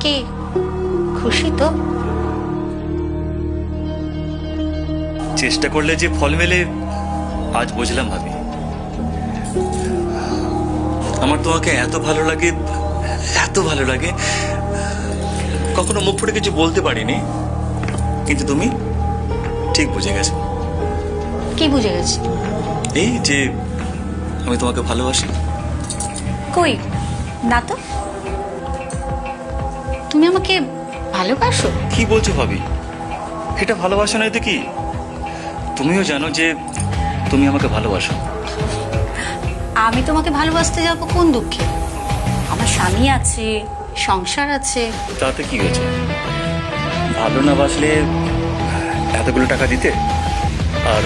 কি খুশি তো? চেষ্টা করলে যে ফল মেলে আজ বুঝলাম ভাবি। আমার তোমাকে এত ভালো লাগে, এত ভালো লাগে, কখনো মুখ ফুটে কিছু বলতে পারিনি, কিন্তু তুমি ঠিক বুঝে গেছো। কি বুঝে গেছি? এই যে আমি তোমাকে ভালোবাসি। কই না তো, তুমি আমাকে ভালোবাসো? কি বলছো ভাবি? এটা ভালোবাসা নয় তো কি? তুমিও জানো যে তুমি আমাকে ভালোবাসো। আমি তোমাকে ভালোবাসতে যাবো কোন দুঃখে? আমার স্বামী আছে, সংসার আছে। তাতে কি হয়েছে? ভালো না বাসলে এতগুলো টাকা দিতে? আর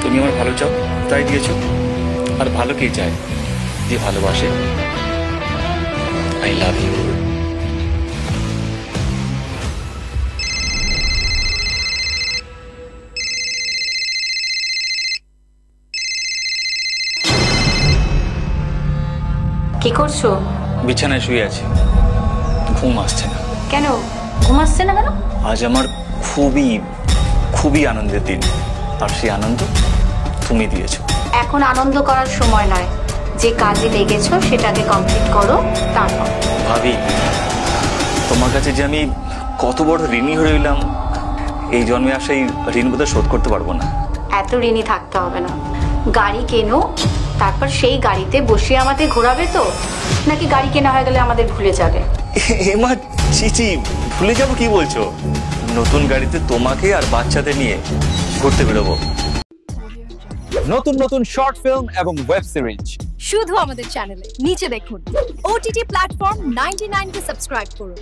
তুমি আমার ভালো চাও তাই দিয়েছো। আর ভালো কে চায় যে ভালোবাসে? I love you. কি করছো? বিছানায় শুয়ে আছি, ঘুম আসছে না। কেন ঘুম আসছে না কেন? আজ আমার খুবই খুবই আনন্দের দিন, আর সেই আনন্দ তুমি দিয়েছো। এখন আনন্দ করার সময় নয়, যে কাজে লেগেছো সেটাকে কমপ্লিট করো তারপর। ভাবি, তোমার কাছে যে আমি কত বড় ঋণী হয়ে রইলাম, এই জন্মে আসা এই ঋণ বোধহয় শোধ করতে পারবো না। এত ঋণী থাকতে হবে না, গাড়ি কেনো, তারপর সেই গাড়িতে বসে আমাদের ঘোরাবে তো, নাকি গাড়ি কেনা হয়ে গেলে আমাদের ভুলে যাবে? এমা চিচি, ভুলে যাবো কি বলছো? নতুন গাড়িতে তোমাকে আর বাচ্চাদের নিয়ে ঘুরতে বেরোবো। নতুন নতুন শর্ট ফিল্ম এবং ওয়েব সিরিজ শুধু আমাদের চ্যানেলে নিচে দেখুন। OTT প্ল্যাটফর্ম 99 কে সাবস্ক্রাইব করুন।